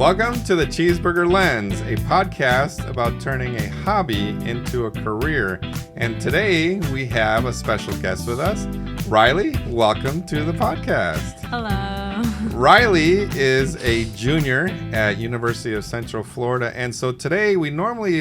Welcome to the Cheeseburger Lens, a podcast about turning a hobby into a career. And today we have a special guest with us. Riley, welcome to the podcast. Hello. Riley is a junior at University of Central Florida. And so today we're going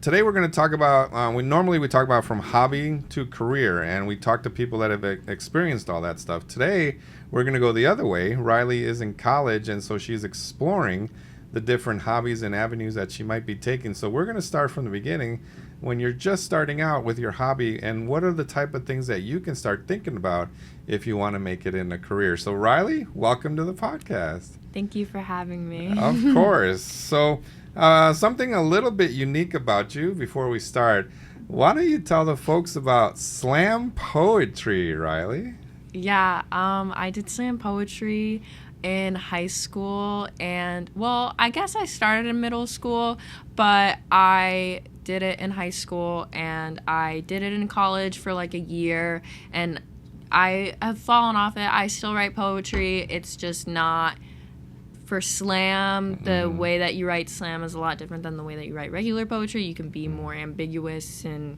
to talk about, we talk about from hobby to career, and we talk to people that have experienced all that stuff. Today, we're going to go the other way. Riley is in college, and so she's exploring the different hobbies and avenues that she might be taking. So we're going to start from the beginning when you're just starting out with your hobby, and what are the type of things that you can start thinking about if you want to make it in a career. So Riley, welcome to the podcast. Thank you for having me. Of course. So something a little bit unique about you before we start. Why don't you tell the folks about slam poetry, Riley? Yeah, I did slam poetry in high school, and well, I guess I started in middle school, but I did it in high school and I did it in college for like a year, and I have fallen off it. I still write poetry. It's just not for slam. The way that you write slam is a lot different than the way that you write regular poetry. You can be more ambiguous and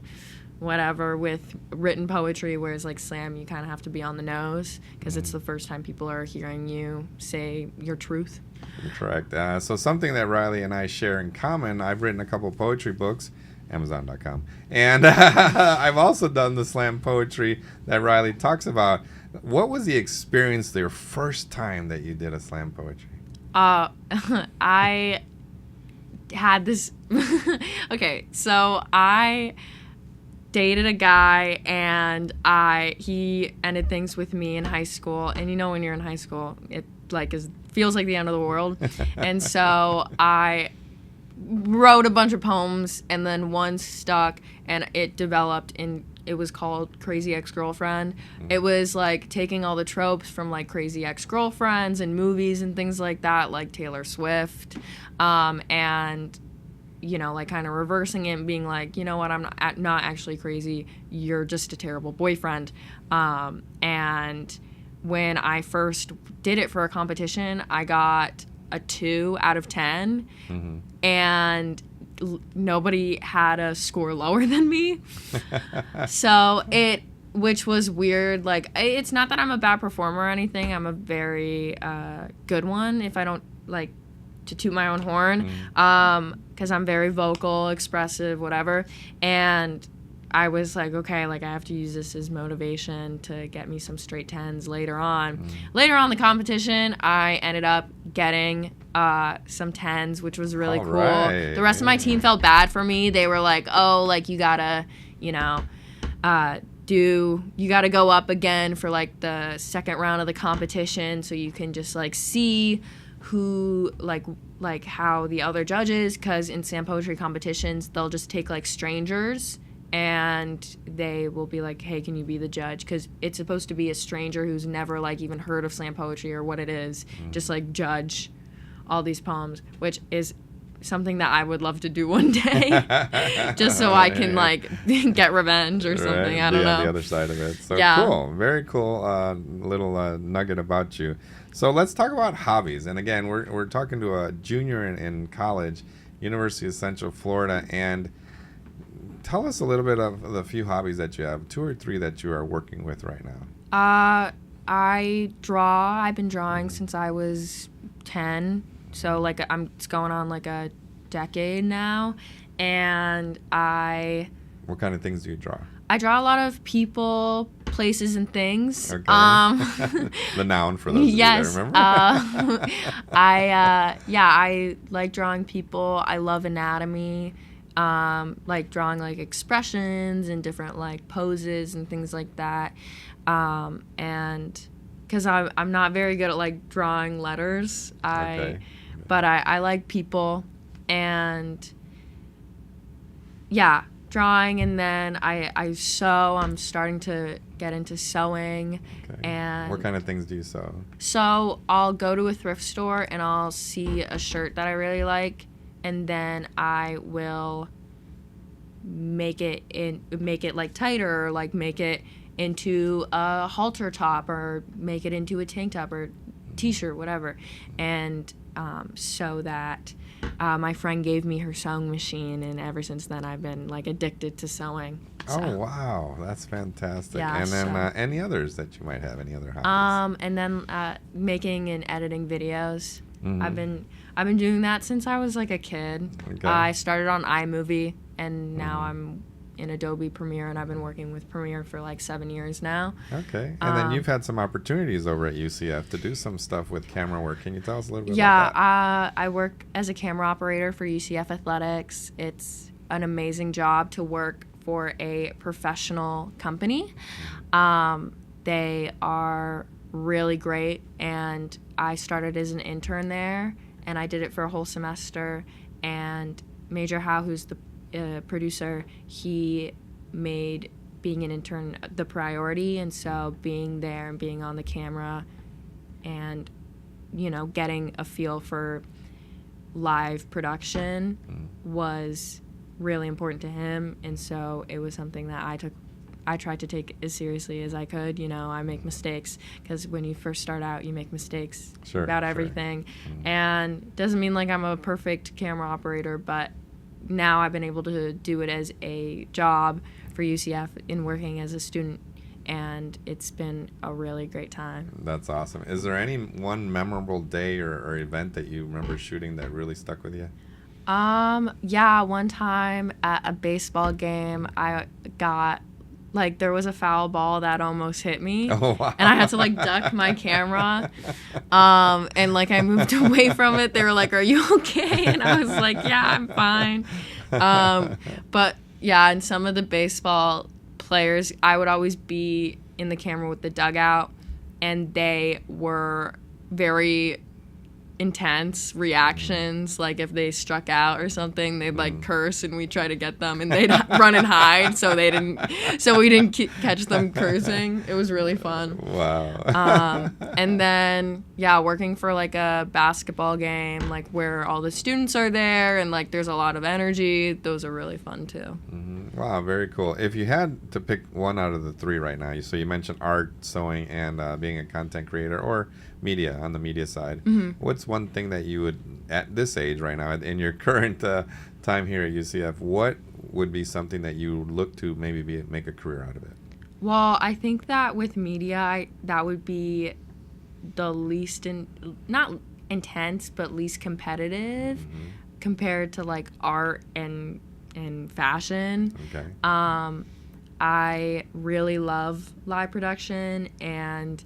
whatever with written poetry, whereas like slam, you kind of have to be on the nose because it's the first time people are hearing you say your truth. Correct. So something that Riley and I share in common, I've written a couple poetry books, Amazon.com, and I've also done the slam poetry that Riley talks about. What was the experience your first time that you did a slam poetry? I had this okay, so I dated a guy, and he ended things with me in high school, and you know when you're in high school it like feels like the end of the world. And so I wrote a bunch of poems, and then one stuck, and it developed in, it was called Crazy Ex-Girlfriend. It was like taking all the tropes from like crazy ex-girlfriends and movies and things like that, like Taylor Swift, and you know, like kind of reversing it and being like, you know what, I'm not actually crazy, you're just a terrible boyfriend. And when I first did it for a competition, I got a 2 out of 10, and nobody had a score lower than me. So which was weird. Like, it's not that I'm a bad performer or anything. I'm a very good one, if I don't like to toot my own horn, because I'm very vocal, expressive, whatever. And I was like, okay, like I have to use this as motivation to get me some straight 10s later on. Later on in the competition, I ended up getting some 10s, which was really cool. Right. The rest of my team felt bad for me. They were like, oh, like you gotta, you know, you gotta go up again for like the second round of the competition so you can just like see who like how the other judges, because in slam poetry competitions they'll just take like strangers and they will be like, hey, can you be the judge, because it's supposed to be a stranger who's never like even heard of slam poetry or what it is, just like judge all these poems, which is something that I would love to do one day, just so I can like get revenge or something. I don't know. The other side of it. So yeah. Cool. Very cool little nugget about you. So let's talk about hobbies. And again, we're talking to a junior in college, University of Central Florida, and tell us a little bit of the few hobbies that you have, 2 or 3 that you are working with right now. I draw. I've been drawing since I was 10. So like it's going on like a decade now, and What kind of things do you draw? I draw a lot of people, places, and things. Okay. The noun for those yes, of you that remember. I like drawing people. I love anatomy, like drawing like expressions and different like poses and things like that, and because I'm not very good at like drawing letters. But I like people, and yeah, drawing, and then I sew. I'm starting to get into sewing. Okay. And what kind of things do you sew? So I'll go to a thrift store and I'll see a shirt that I really like, and then I will make it like tighter, or like make it into a halter top, or make it into a tank top or t-shirt, whatever. And so that my friend gave me her sewing machine, and ever since then I've been like addicted to sewing. So. Oh wow, that's fantastic! Yeah, and then any others that you might have? Any other hobbies? And then making and editing videos. Mm-hmm. I've been doing that since I was like a kid. Okay. I started on iMovie, and now I'm in Adobe Premiere, and I've been working with Premiere for like 7 years now. Okay. And then you've had some opportunities over at UCF to do some stuff with camera work. Can you tell us a little bit about that? Yeah, I work as a camera operator for UCF Athletics. It's an amazing job to work for a professional company. They are really great, and I started as an intern there, and I did it for a whole semester, and Major Howe, who's the producer, he made being an intern the priority, and so being there and being on the camera and, you know, getting a feel for live production was really important to him, and so it was something that I tried to take as seriously as I could. You know, I make mistakes because when you first start out, you make mistakes about everything. And it doesn't mean like I'm a perfect camera operator, but now I've been able to do it as a job for UCF in working as a student, and it's been a really great time. That's awesome. Is there any one memorable day or event that you remember shooting that really stuck with you? Yeah, one time at a baseball game, I got, like, there was a foul ball that almost hit me. Oh, wow. And I had to, like, duck my camera. And, like, I moved away from it. They were like, "Are you okay?" And I was like, "Yeah, I'm fine." But, yeah, and some of the baseball players, I would always be in the camera with the dugout, and they were very intense reactions. Like if they struck out or something, they'd like curse, and we'd try to get them, and they'd run and hide so we didn't catch them cursing. It was really fun. Wow. And then working for like a basketball game, like where all the students are there and like there's a lot of energy, those are really fun too. Wow, very cool. If you had to pick one out of the three right now, so you mentioned art, sewing, and being a content creator, or media, on the media side, what's one thing that you would, at this age right now, in your current time here at UCF, what would be something that you look to maybe make a career out of it? Well, I think that with media, that would be the least, not intense, but least competitive compared to like art and fashion. Okay. I really love live production and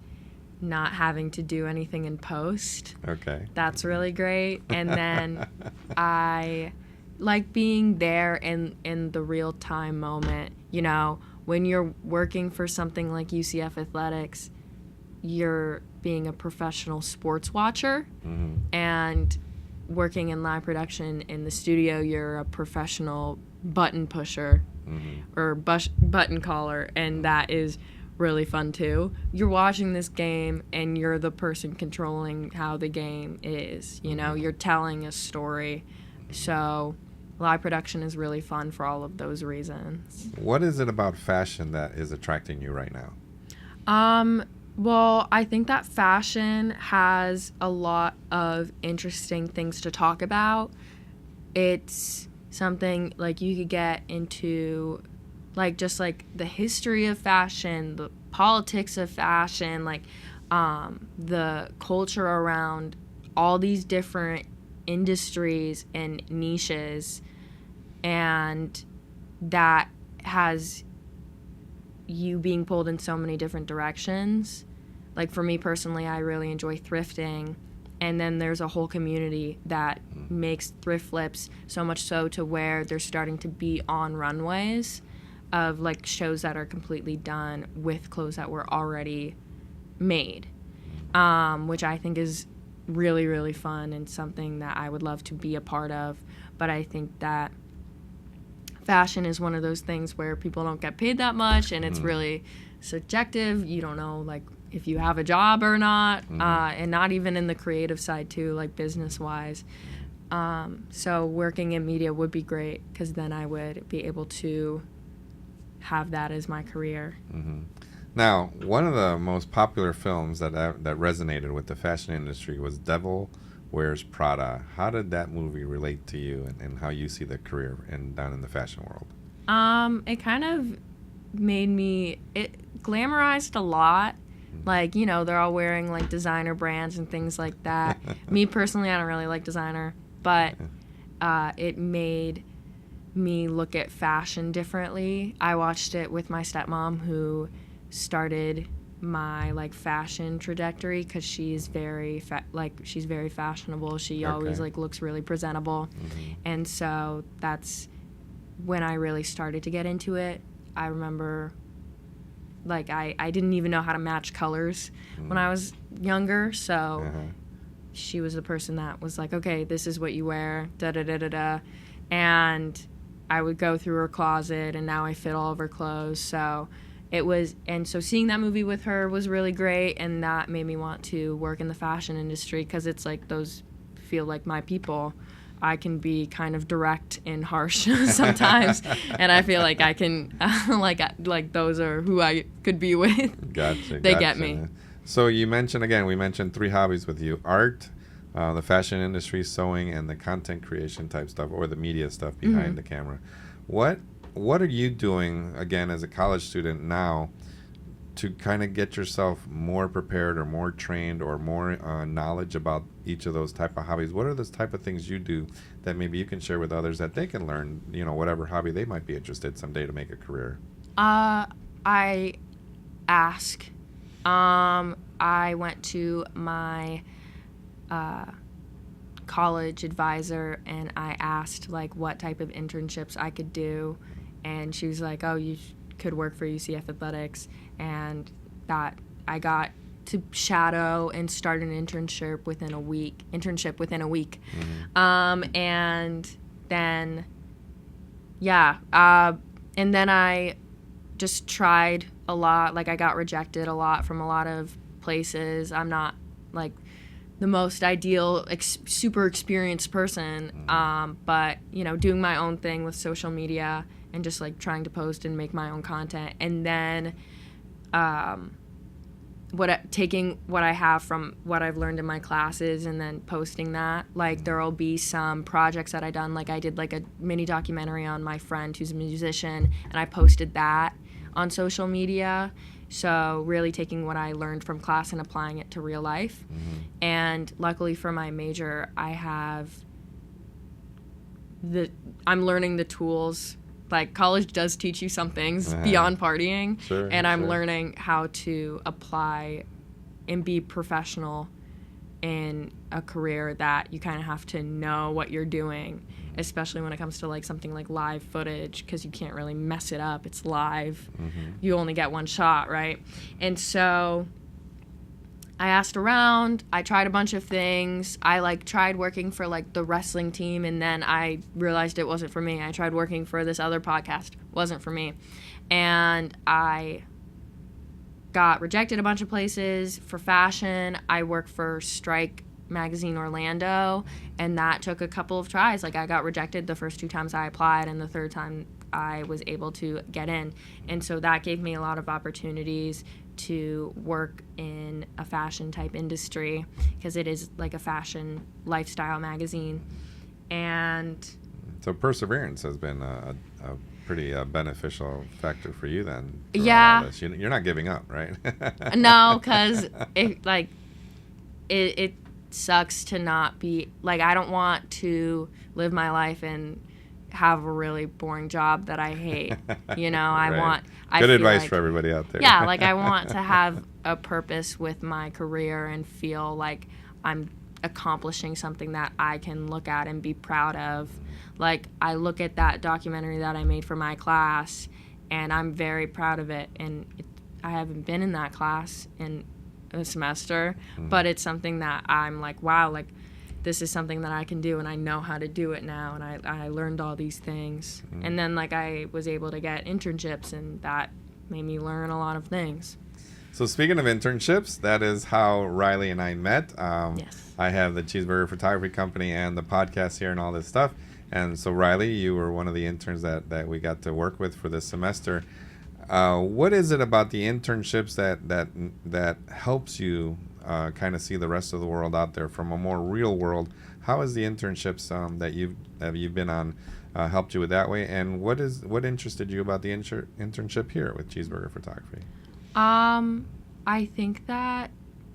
not having to do anything in post. Okay. That's really great. And then I like being there in the real time moment. You know, when you're working for something like UCF Athletics, you're being a professional sports watcher, and working in live production in the studio, you're a professional button pusher or button caller, and that is really fun too. You're watching this game and you're the person controlling how the game is. You know, you're telling a story. So live production is really fun for all of those reasons. What is it about fashion that is attracting you right now? Well, I think that fashion has a lot of interesting things to talk about. It's something like you could get into, like, just like the history of fashion, the politics of fashion, like the culture around all these different industries and niches, and that has you being pulled in so many different directions. Like for me personally, I really enjoy thrifting, and then there's a whole community that makes thrift flips, so much so to where they're starting to be on runways of like shows that are completely done with clothes that were already made, which I think is really, really fun and something that I would love to be a part of. But I think that fashion is one of those things where people don't get paid that much, and it's really subjective. You don't know like if you have a job or not, and not even in the creative side too, like business wise. So working in media would be great, because then I would be able to have that as my career. Now, one of the most popular films that resonated with the fashion industry was Devil wears Prada. How did that movie relate to you and how you see the career down in the fashion world? It kind of it glamorized a lot. Like, you know, they're all wearing like designer brands and things like that. Me personally, I don't really like designer, but it made me look at fashion differently. I watched it with my stepmom, who started my like fashion trajectory, because she's very she's very fashionable. She always like looks really presentable. And so that's when I really started to get into it. I remember like I didn't even know how to match colors when I was younger, so she was the person that was like, okay, this is what you wear, da da da da da. And I would go through her closet, and now I fit all of her clothes. So so seeing that movie with her was really great, and that made me want to work in the fashion industry, because it's like those feel like my people. I can be kind of direct and harsh sometimes, and I feel like I can, like those are who I could be with. Gotcha. They get me. So we mentioned 3 hobbies with you: art, the fashion industry, sewing, and the content creation type stuff, or the media stuff behind the camera. What are you doing, again, as a college student now, to kind of get yourself more prepared or more trained or more knowledge about each of those type of hobbies? What are those type of things you do that maybe you can share with others that they can learn, you know, whatever hobby they might be interested someday to make a career? I ask. I went to my college advisor, and I asked like what type of internships I could do, and she was like, oh, you could work for UCF Athletics. And that I got to shadow and start an internship within a week. And then, and then I just tried a lot. Like, I got rejected a lot from a lot of places. I'm not like the most ideal, super experienced person, but, you know, doing my own thing with social media and just like trying to post and make my own content. And then taking what I have from what I've learned in my classes and then posting that. Like, there will be some projects that I done. Like, I did like a mini documentary on my friend who's a musician, and I posted that on social media. So really taking what I learned from class and applying it to real life. And luckily for my major, I'm learning the tools. Like, college does teach you some things beyond partying, and I'm learning how to apply and be professional in a career that you kind of have to know what you're doing, especially when it comes to like something like live footage, because you can't really mess it up. It's live. You only get one shot, right? And so I asked around. I tried a bunch of things. I like tried working for like the wrestling team, and then I realized it wasn't for me. I tried working for this other podcast. Wasn't for me. And I got rejected a bunch of places for fashion. I worked for Strike Magazine Orlando, and that took a couple of tries. Like, I got rejected the first 2 times I applied, and the third time I was able to get in. And so that gave me a lot of opportunities to work in a fashion type industry, because it is like a fashion lifestyle magazine. And so perseverance has been a pretty beneficial factor for you then. Yeah. You're not giving up, right? No, because it sucks to not be, like, I don't want to live my life and have a really boring job that I hate. You know, Right. Good advice for everybody out there. Yeah, like, I want to have a purpose with my career and feel like I'm accomplishing something that I can look at and be proud of. Like, I look at that documentary that I made for my class, and I'm very proud of it. And I haven't been in that class in a semester, but it's something that I'm like, wow, like, this is something that I can do, and I know how to do it now, and I learned all these things. And then, like, I was able to get internships, and that made me learn a lot of things. So speaking of internships, that is how Riley and I met. Yes. I have the Cheeseburger Photography Company and the podcast here and all this stuff. And so, Riley, you were one of the interns that we got to work with for this semester. What is it about the internships that helps you kind of see the rest of the world out there from a more real world, how has the internships that you've been on helped you with that way? And what interested you about the internship here with Cheeseburger Photography? I think that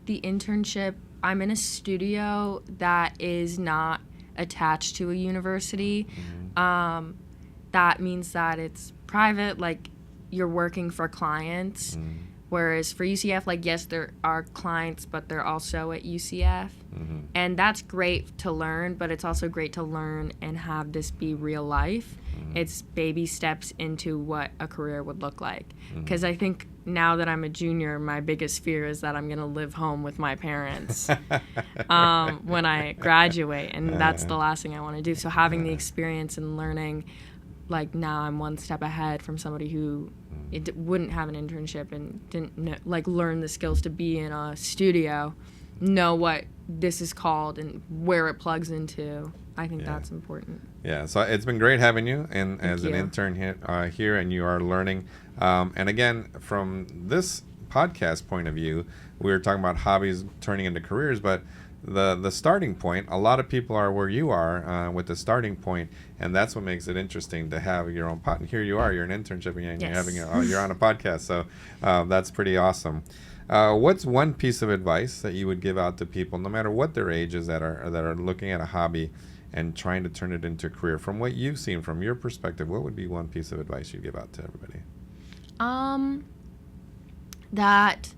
the internship, I'm in a studio that is not attached to a university. Mm-hmm. That means that it's private, like you're working for clients. Mm-hmm. Whereas for UCF, like, yes, there are clients, but they're also at UCF. Mm-hmm. And that's great to learn, but it's also great to learn and have this be real life. Mm-hmm. It's baby steps into what a career would look like. Mm-hmm. Because I think now that I'm a junior, my biggest fear is that I'm going to live home with my parents when I graduate. And that's the last thing I want to do. So having the experience and learning, like, now I'm one step ahead from somebody who wouldn't have an internship and didn't know, like, learn the skills to be in a studio, know what this is called and where it plugs into. I think that's important. Yeah, so it's been great having you and as an you. intern here, and you are learning. And again, from this podcast point of view, we were talking about hobbies turning into careers, but the starting point, a lot of people are where you are with the starting point, and that's what makes it interesting to have your own pod. And here you are, you're an internship, and you're on a podcast, so that's pretty awesome. What's one piece of advice that you would give out to people, no matter what their age is, that are looking at a hobby and trying to turn it into a career? From what you've seen, from your perspective, what would be one piece of advice you'd give out to everybody? That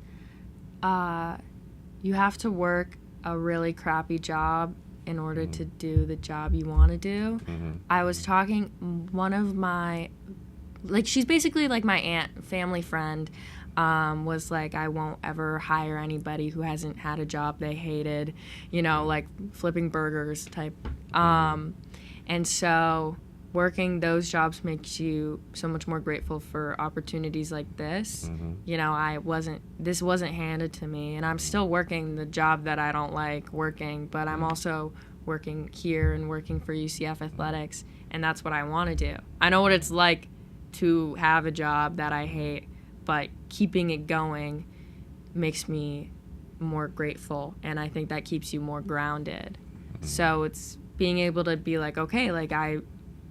you have to work a really crappy job in order to do the job you want to do. Mm-hmm. I was talking, one of my, like, she's basically like my aunt, family friend, was like, I won't ever hire anybody who hasn't had a job they hated, like flipping burgers type. And so working those jobs makes you so much more grateful for opportunities like this. Mm-hmm. This wasn't handed to me, and I'm still working the job that I don't like working, but I'm also working here and working for UCF Athletics, and that's what I want to do. I know what it's like to have a job that I hate, but keeping it going makes me more grateful, and I think that keeps you more grounded. Mm-hmm. So it's being able to be like, okay, like, I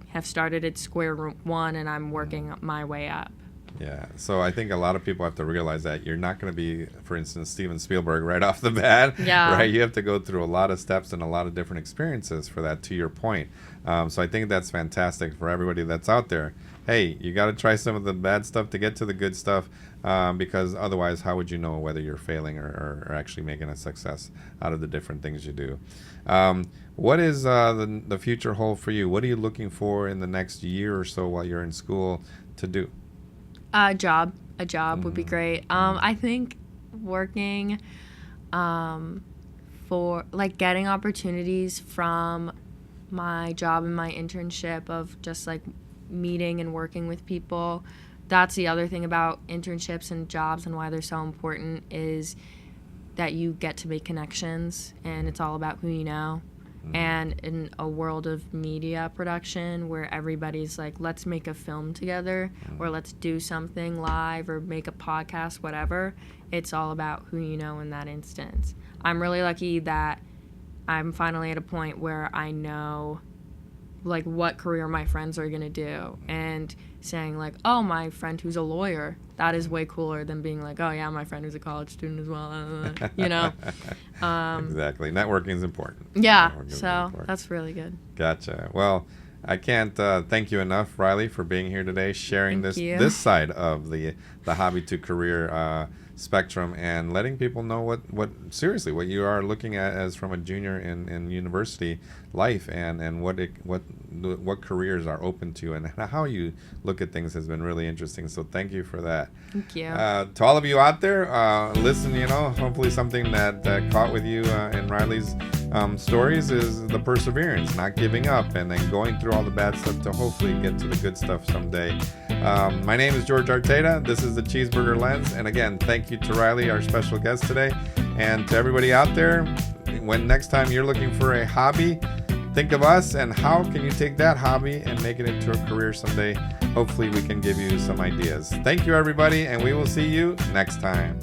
have started at square one and I'm working my way up. Yeah, so I think a lot of people have to realize that you're not going to be, for instance, Steven Spielberg right off the bat. Yeah. Right? You have to go through a lot of steps and a lot of different experiences for that, to your point. So I think that's fantastic for everybody that's out there. Hey, you got to try some of the bad stuff to get to the good stuff, because otherwise, how would you know whether you're failing or actually making a success out of the different things you do? What is the future hold for you? What are you looking for in the next year or so while you're in school to do? A job would be great. I think working for, like, getting opportunities from my job and my internship of just, like, meeting and working with people. That's the other thing about internships and jobs and why they're so important, is that you get to make connections, and it's all about who you know. And in a world of media production where everybody's like, let's make a film together, or let's do something live, or make a podcast, whatever, it's all about who you know in that instance. I'm really lucky that I'm finally at a point where I know, like, what career my friends are going to do, and saying, like, oh, my friend who's a lawyer, that is way cooler than being like, oh yeah, my friend who's a college student as well, Exactly. Networking is important. Yeah, so that's really good. Gotcha. Well, I can't thank you enough, Riley, for being here today, sharing this side of the hobby to career spectrum, and letting people know what you are looking at as from a junior in university life, and what careers are open to, and how you look at things has been really interesting. So thank you for that. Thank you. To all of you out there, listen, hopefully something that caught with you in Riley's stories is the perseverance, not giving up, and then going through all the bad stuff to hopefully get to the good stuff someday. My name is Jorge Arteta. This is the Cheeseburger Lens. And again, thank you to Riley, our special guest today. And to everybody out there, when next time you're looking for a hobby, think of us and how can you take that hobby and make it into a career someday. Hopefully we can give you some ideas. Thank you, everybody, and we will see you next time.